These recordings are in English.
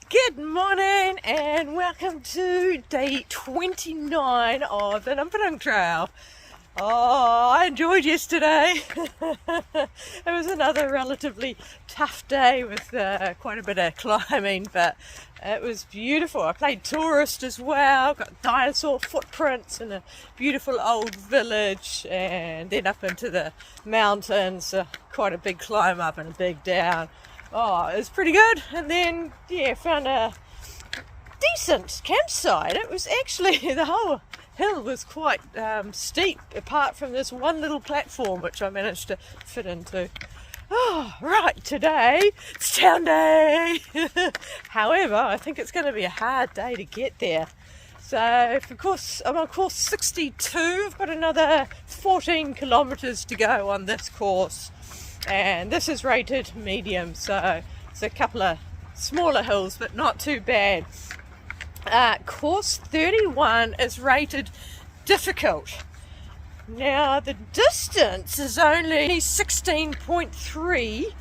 Good morning and welcome to day 29 of the Namparang Trail. Oh, I enjoyed yesterday. It was another relatively tough day with quite a bit of climbing, but it was beautiful. I played tourist as well, got dinosaur footprints in a beautiful old village, and then up into the mountains, quite a big climb up and a big down. Oh, it was pretty good. And then, found a decent campsite. It was actually, the whole hill was quite steep, apart from this one little platform which I managed to fit into. Oh, right, today it's town day. However, I think it's going to be a hard day to get there. So, of course, I'm on course 62. I've got another 14 kilometres to go on this course. And this is rated medium, so it's a couple of smaller hills, but not too bad. Course 31 is rated difficult. Now, the distance is only 16.3,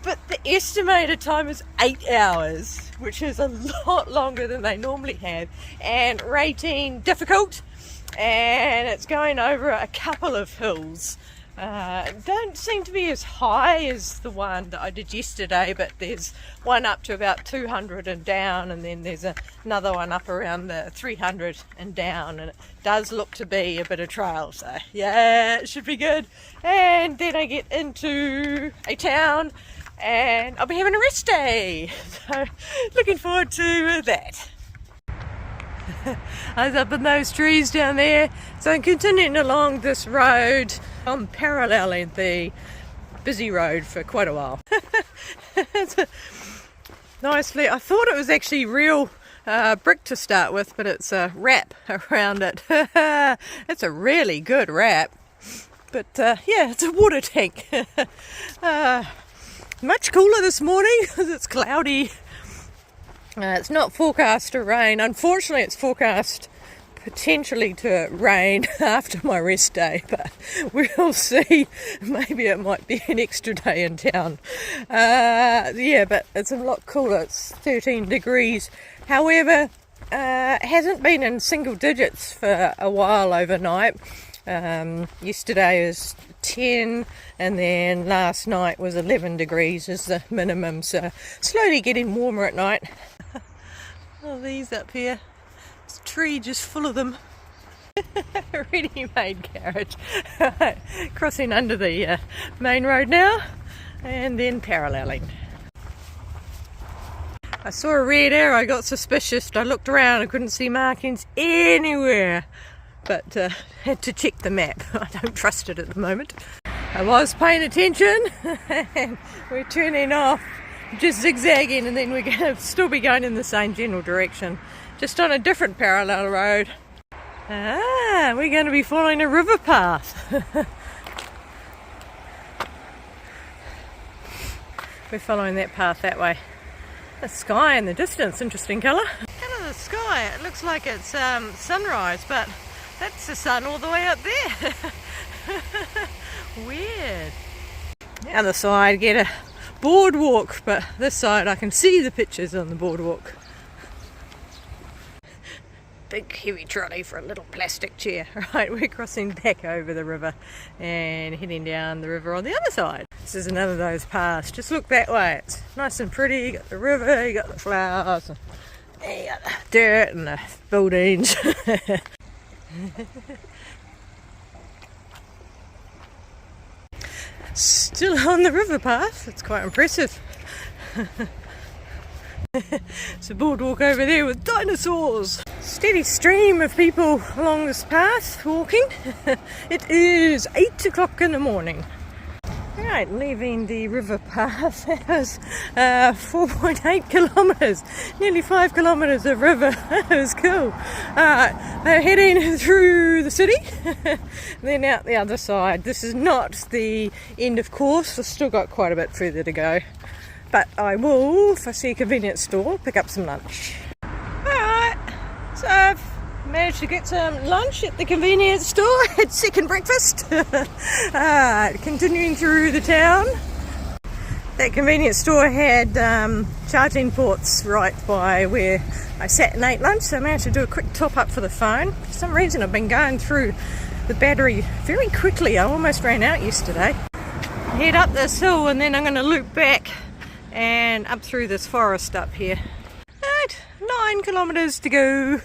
but the estimated time is 8 hours, which is a lot longer than they normally have, and rating difficult, and it's going over a couple of hills. Don't seem to be as high as the one that I did yesterday, but there's one up to about 200 and down, and then there's another one up around the 300 and down, and it does look to be a bit of trail, so yeah, it should be good. And then I get into a town and I'll be having a rest day, so looking forward to that. I was up in those trees down there, so I'm continuing along this road. I'm paralleling the busy road for quite a while. It's nicely, I thought it was actually real brick to start with, but it's a wrap around it. It's a really good wrap, but it's a water tank. Much cooler this morning because it's cloudy. It's not forecast to rain. Unfortunately, it's forecast potentially to rain after my rest day, but we'll see. Maybe it might be an extra day in town. But it's a lot cooler. It's 13 degrees. However, it hasn't been in single digits for a while overnight. Yesterday was 10, and then last night was 11 degrees as the minimum, so slowly getting warmer at night. Oh, these up here, this tree just full of them. Ready-made carriage. Crossing under the main road now, and then paralleling. I saw a red arrow, I got suspicious. I looked around, I couldn't see markings anywhere, but had to check the map. I don't trust it at the moment. I was paying attention, and we're turning off, just zigzagging, and then we're going to still be going in the same general direction, just on a different parallel road. We're going to be following a river path. We're following that path that way. The sky in the distance, interesting colour. Colour of the sky, it looks like it's sunrise, but that's the sun all the way up there. Weird. The other side, get a boardwalk, but this side I can see the pictures on the boardwalk. Big heavy trolley for a little plastic chair. Right, we're crossing back over the river and heading down the river on the other side. This is another of those paths. Just look that way. It's nice and pretty. You got the river, you got the flowers, and you got the dirt and the buildings. Still on the river path. It's quite impressive. It's a boardwalk over there with dinosaurs. Steady stream of people along this path walking. It is 8 o'clock in the morning. Right, leaving the river path. That was 4.8 kilometres, nearly 5 kilometres of river. That was cool. They're heading through the city, then out the other side. This is not the end of course, I've still got quite a bit further to go. But I will, if I see a convenience store, pick up some lunch. Alright, so I've managed to get some lunch at the convenience store. Had second breakfast. Continuing through the town. That convenience store had charging ports right by where I sat and ate lunch, so I managed to do a quick top up for the phone. For some reason I've been going through the battery very quickly. I almost ran out yesterday. Head up this hill and then I'm going to loop back and up through this forest up here. Right, 9 kilometres to go.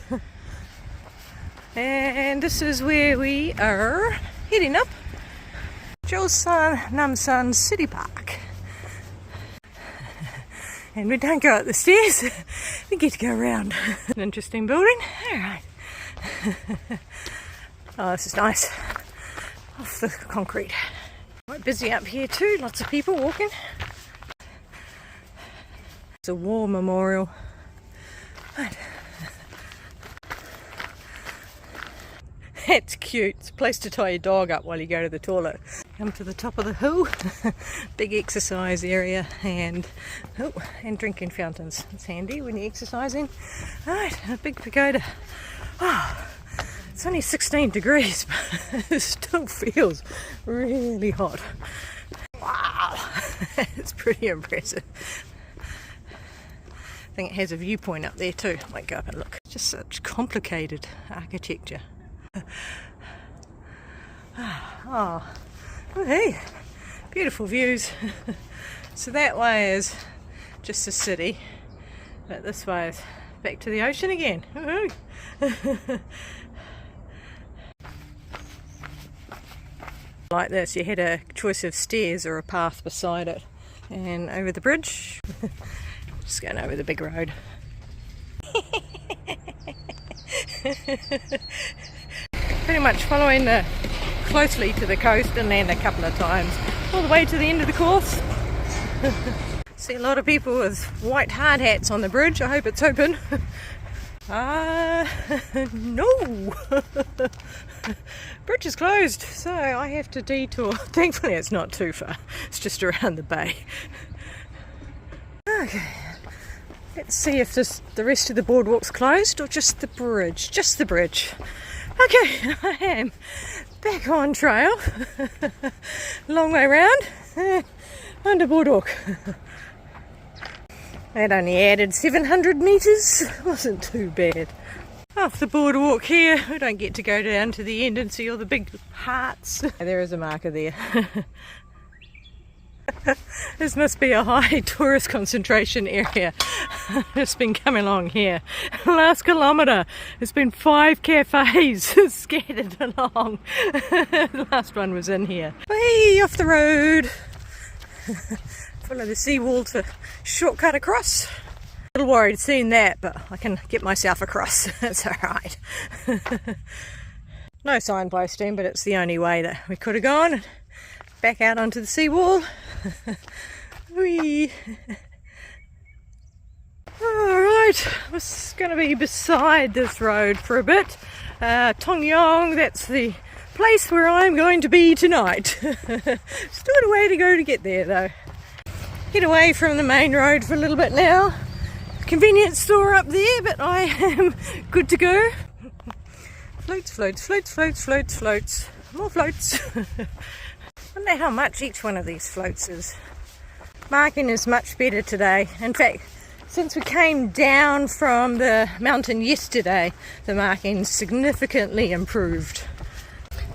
And this is where we are heading up. Namparang City Park. And we don't go up the stairs, we get to go around. An interesting building. Alright. Oh, this is nice. Off the concrete. Quite busy up here too, lots of people walking. It's a war memorial. Right. That's cute. It's a place to tie your dog up while you go to the toilet. Come to the top of the hill. Big exercise area and drinking fountains. It's handy when you're exercising. Right, a big pagoda. Oh, it's only 16 degrees, but it still feels really hot. Wow, it's pretty impressive. I think it has a viewpoint up there too. I might go up and look. Just such complicated architecture. Oh, hey, beautiful views. So that way is just the city, but this way is back to the ocean again. Like this, you had a choice of stairs or a path beside it, and over the bridge. Just going over the big road. Pretty much following closely to the coast and then a couple of times all the way to the end of the course. See a lot of people with white hard hats on the bridge. I hope it's open. No. Bridge is closed, so I have to detour. Thankfully it's not too far, it's just around the bay. Okay, let's see if the rest of the boardwalk's closed or just the bridge. Just the bridge. Okay, I am back on trail. Long way round. Under boardwalk. That only added 700 metres. Wasn't too bad. Off the boardwalk here, we don't get to go down to the end and see all the big hearts. There is a marker there. This must be a high tourist concentration area. It's been coming along here. Last kilometre, there's been 5 cafes scattered along. The last one was in here. Way off the road. Follow the seawall to shortcut across. A little worried seeing that, but I can get myself across. That's alright. No signposting, but it's the only way that we could have gone. Back out onto the seawall. Whee! Alright, I was going to be beside this road for a bit. Tongyong, that's the place where I'm going to be tonight. Still a way to go to get there though. Get away from the main road for a little bit now. Convenience store up there, but I am good to go. Floats, floats, floats, floats, floats, floats. More floats. I wonder how much each one of these floats is. Marking is much better today. In fact, since we came down from the mountain yesterday, the marking significantly improved.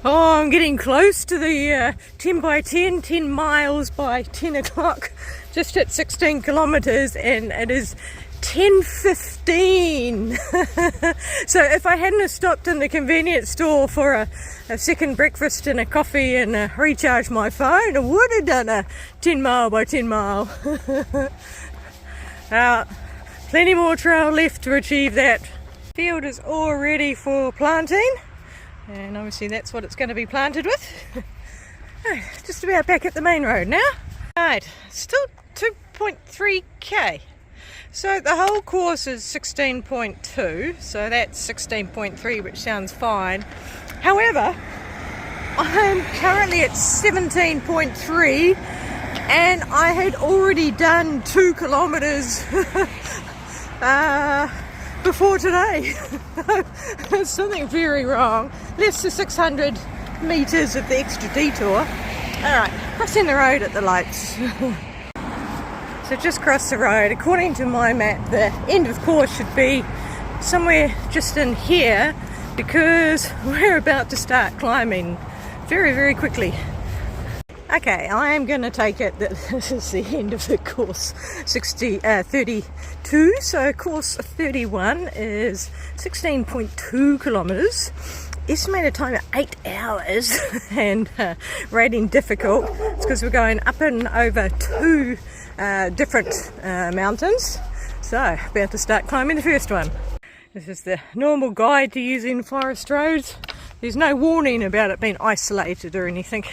Oh, I'm getting close to the 10 by 10, 10 miles by 10 o'clock. Just hit 16 kilometres and it is 10:15. So if I hadn't have stopped in the convenience store for a second breakfast and a coffee and recharge my phone, I would have done a 10 mile by 10 mile. Plenty more trail left to achieve that. Field is all ready for planting, and obviously that's what it's going to be planted with. Just about back at the main road now. Right, still 2.3k. So the whole course is 16.2, so that's 16.3, which sounds fine. However, I'm currently at 17.3 and I had already done 2 kilometres before today. There's something very wrong. Less than 600 metres of the extra detour. Alright, crossing the road at the lights. So just crossed the road. According to my map, the end of course should be somewhere just in here, because we're about to start climbing very, very quickly. Okay, I am going to take it that this is the end of the course 32, so course 31 is 16.2 kilometres, estimated time of 8 hours, and rating difficult. It's because we're going up and over 2 different mountains, so about to start climbing the first one. This is the normal guide to using forest roads. There's no warning about it being isolated or anything.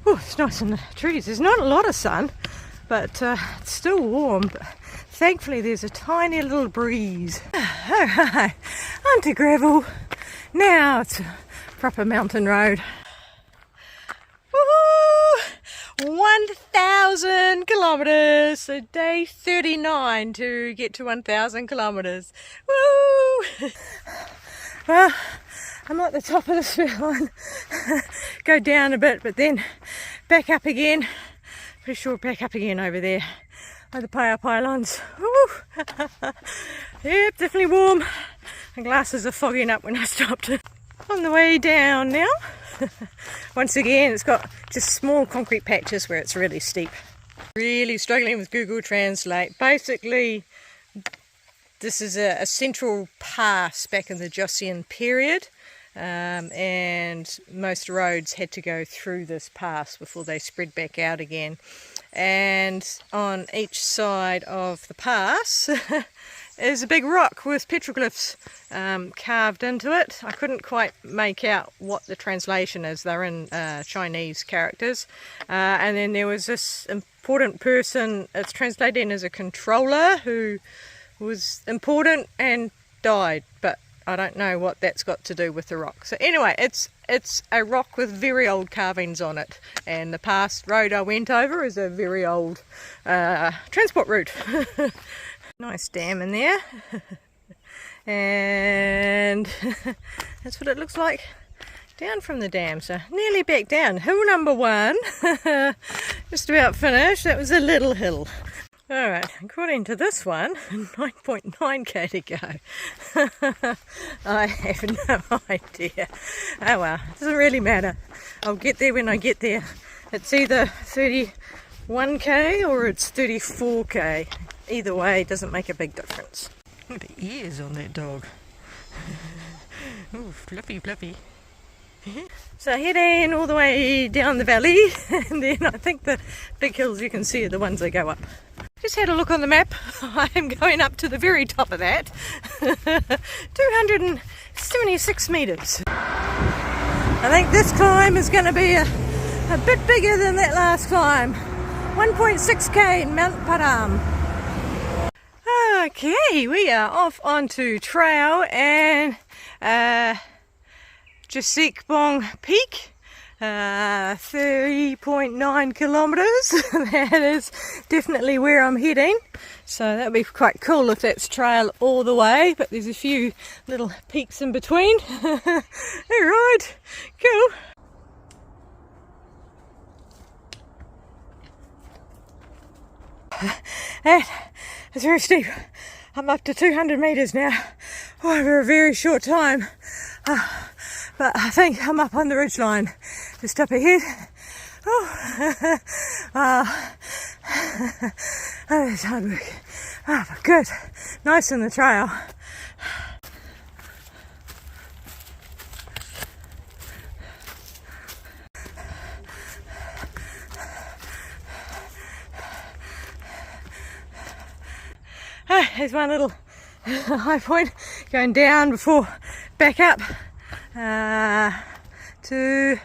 Oh, it's nice in the trees. There's not a lot of sun, but it's still warm. But thankfully, there's a tiny little breeze. Alright, onto gravel. Now it's a proper mountain road. Woohoo! 1,000 kilometres. So day 39 to get to 1,000 kilometres. Woo! Well, I'm at the top of the spur line. Go down a bit, but then back up again. Pretty sure back up again over there by the pylons. Yep, definitely warm. My glasses are fogging up when I stopped. On the way down now. Once again, it's got just small concrete patches where it's really steep. Really struggling with Google Translate. Basically, this is a central pass back in the Joseon period. And most roads had to go through this pass before they spread back out again. And on each side of the pass is a big rock with petroglyphs carved into it. I couldn't quite make out what the translation is. They're in Chinese characters. And then there was this important person, it's translated as a controller, who was important and died, but I don't know what that's got to do with the rock. So anyway, it's a rock with very old carvings on it, and the past road I went over is a very old transport route. Nice dam in there. And that's what it looks like down from the dam. So nearly back down. Hill number 1. Just about finished. That was a little hill. Alright, according to this one, 9.9k to go. I have no idea. Oh well, it doesn't really matter. I'll get there when I get there. It's either 31k or it's 34k. Either way, it doesn't make a big difference. Look at the ears on that dog. Oh, fluffy, fluffy. So heading all the way down the valley, and then I think the big hills you can see are the ones that go up. Just had a look on the map. I am going up to the very top of that. 276 metres. I think this climb is going to be a bit bigger than that last climb. 1.6k in Namparang. Okay, we are off onto trail and Circumference Peak. 3.9 kilometres. That is definitely where I'm heading, so that'll be quite cool if that's trail all the way, but there's a few little peaks in between. Alright, cool. That is very steep. I'm up to 200 metres now. Oh, over a very short time. But I think I'm up on the ridgeline, just up ahead. Oh, that is hard work. Oh, but good. Nice in the trail. There's one little high point going down before back up. To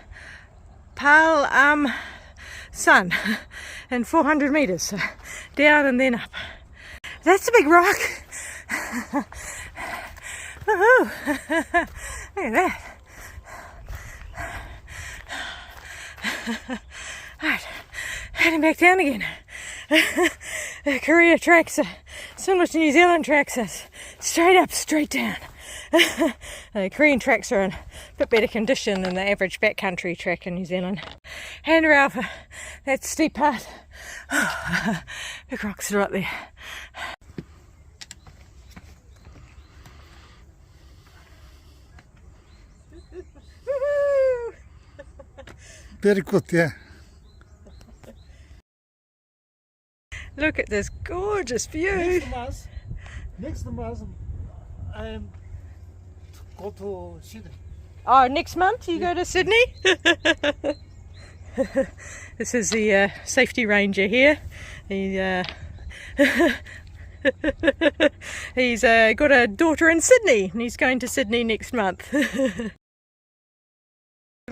Sun and 400 metres, so down and then up. That's a big rock. Woohoo! Look at that. Right, heading back down again. The Korea tracks are similar to New Zealand tracks, straight up, straight down. The Korean tracks are in a bit better condition than the average backcountry track in New Zealand. Hand around for that steep part. The rocks are up there. Very good, yeah. Look at this gorgeous view. Next month, I'm go to Sydney. Oh, next month you go to Sydney? This is the safety ranger here. He's got a daughter in Sydney and he's going to Sydney next month.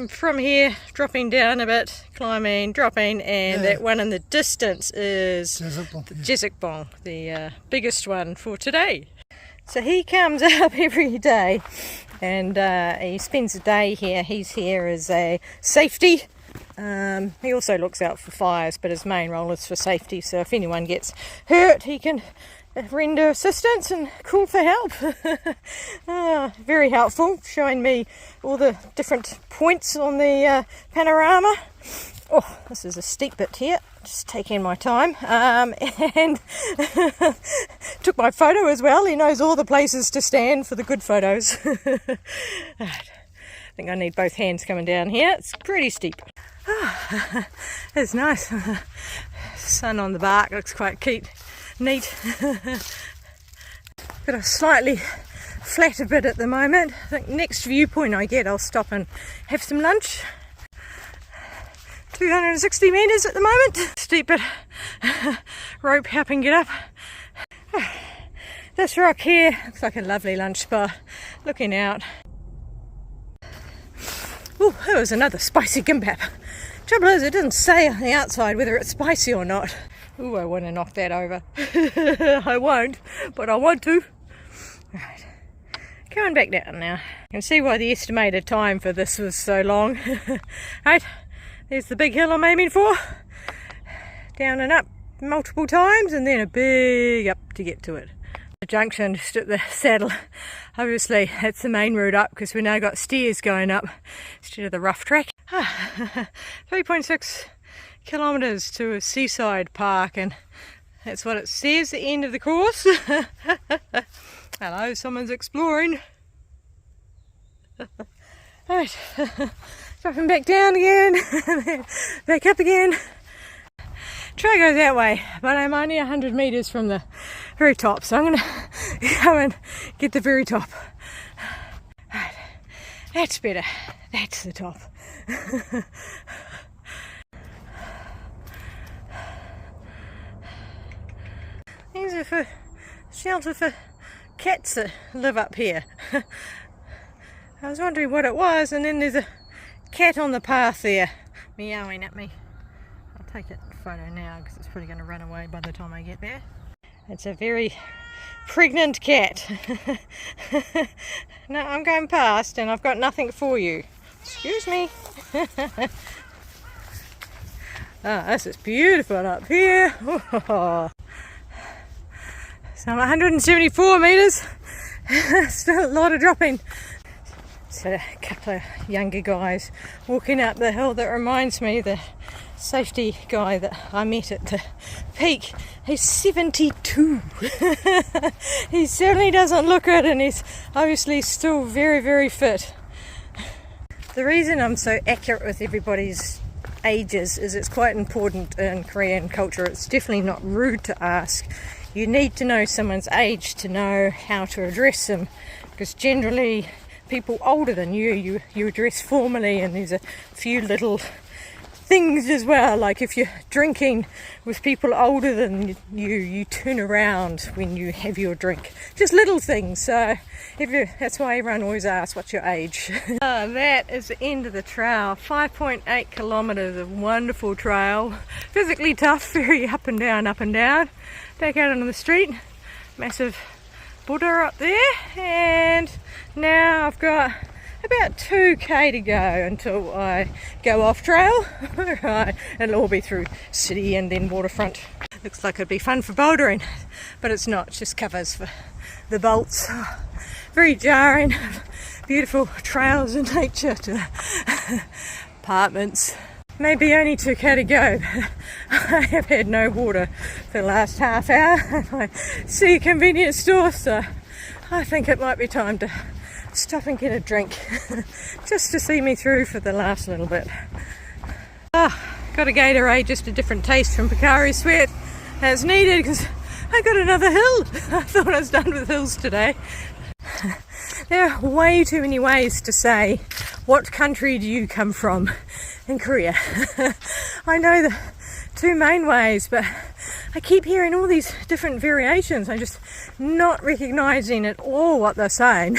From here, dropping down a bit, climbing, dropping, and that one in the distance is the Circumference, the biggest one for today. So he comes up every day and he spends a day here. He's here as a safety. He also looks out for fires, but his main role is for safety. So if anyone gets hurt, he can render assistance and call for help. Very helpful, showing me all the different points on the panorama. Oh, this is a steep bit here, just taking my time, and took my photo as well. He knows all the places to stand for the good photos. I think I need both hands coming down here. It's pretty steep. It's nice. Sun on the bark looks quite neat. Got a slightly flatter bit at the moment. I think next viewpoint I get, I'll stop and have some lunch. 260 metres at the moment. Steep bit. Rope helping get up. This rock here looks like a lovely lunch spot. Looking out. Oh, that was another spicy gimbap. Trouble is, it didn't say on the outside whether it's spicy or not. Ooh, I want to knock that over. I won't, but I want to. Right, going back down now. You can see why the estimated time for this was so long. Right, there's the big hill I'm aiming for. Down and up multiple times, and then a big up to get to it. The junction just at the saddle. Obviously, that's the main route up because we've now got stairs going up instead of the rough track. 3.6 kilometres to a seaside park, and that's what it says, the end of the course. Hello, someone's exploring. Right, dropping back down again, back up again. Trail goes that way, but I'm only 100 metres from the very top, so I'm going to go and get the very top. Right, that's better, that's the top. These are for shelter for cats that live up here. I was wondering what it was, and then there's a cat on the path there meowing at me. I'll take a photo now because it's probably going to run away by the time I get there. It's a very pregnant cat. No, I'm going past and I've got nothing for you. Excuse me. Oh, this is beautiful up here. Oh. So I'm 174 metres. Still a lot of dropping. So a couple of younger guys walking up the hill. That reminds me, the safety guy that I met at the peak, he's 72. He certainly doesn't look it, and he's obviously still very, very fit. The reason I'm so accurate with everybody's ages is it's quite important in Korean culture. It's definitely not rude to ask. You need to know someone's age to know how to address them, because generally people older than you address formally, and there's a few little things as well, like if you're drinking with people older than you turn around when you have your drink. Just little things. So that's why everyone always asks, what's your age? That is the end of the trail. 5.8 kilometres of wonderful trail. Physically tough, very up and down, up and down. Back out onto the street. Massive Buddha up there, and now I've got about 2k to go until I go off trail. Right, it'll all be through city and then waterfront. Looks like it'd be fun for bouldering, but it's not. It's just covers for the bolts. very jarring. Beautiful trails and nature to apartments. Maybe only 2K to go. I have had no water for the last half hour. I see a convenience store, so I think it might be time to stop and get a drink just to see me through for the last little bit. Got a Gatorade, just a different taste from Pocari Sweat as needed because I got another hill. I thought I was done with hills today. There are way too many ways to say, what country do you come from in Korea? I know the two main ways, but I keep hearing all these different variations. I'm just not recognising at all what they're saying.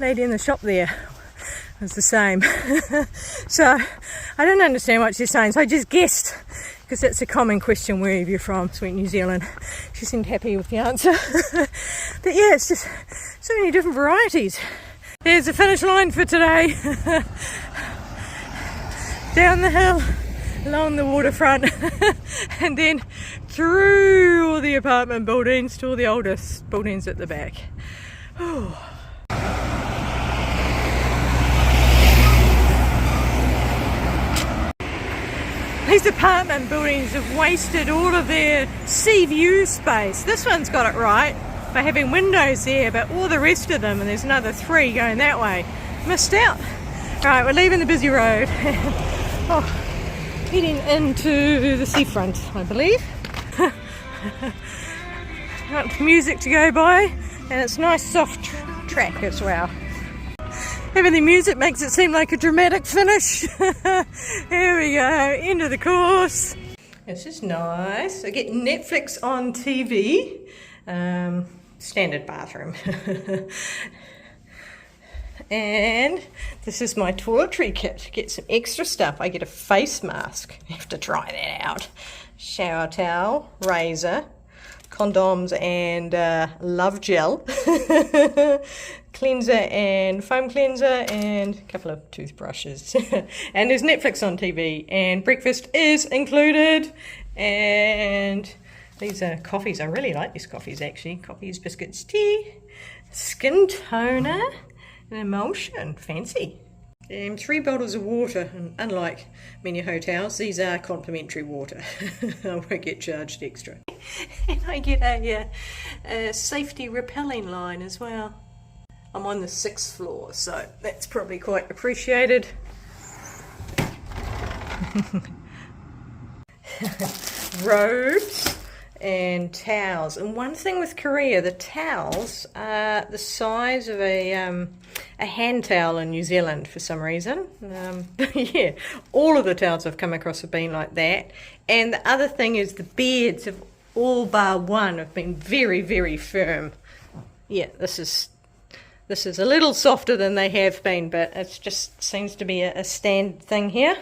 Lady in the shop there was the same. So I don't understand what she's saying, so I just guessed, because that's a common question wherever you're from, sweet New Zealand. She seemed happy with the answer. But yeah, it's just so many different varieties. There's the finish line for today. Down the hill, along the waterfront, and then through all the apartment buildings to all the oldest buildings at the back. Ooh. These apartment buildings have wasted all of their sea view space. This one's got it right by having windows there, but all the rest of them, and there's another 3 going that way, missed out. Right, we're leaving the busy road. Heading into the seafront, I believe. Got music to go by, and it's nice soft track as well. Having the music makes it seem like a dramatic finish. Here we go, end of the course. This is nice. I get Netflix on TV. Standard bathroom. And this is my toiletry kit. Get some extra stuff. I get a face mask. You have to try that out. Shower towel, razor, condoms and love gel. Cleanser and foam cleanser and a couple of toothbrushes. And there's Netflix on TV and breakfast is included. And these are coffees. I really like these coffees actually. Coffees, biscuits, tea, skin toner, and emulsion. Fancy. 3 bottles of water, and unlike many hotels, these are complimentary water. I won't get charged extra. And I get a safety rappelling line as well. I'm on the 6th floor, so that's probably quite appreciated. Robes and towels. And one thing with Korea, the towels are the size of a hand towel in New Zealand for some reason. Yeah, all of the towels I've come across have been like that. And the other thing is the beds have all bar one have been very, very firm. Yeah, this is a little softer than they have been, but it just seems to be a stand thing here.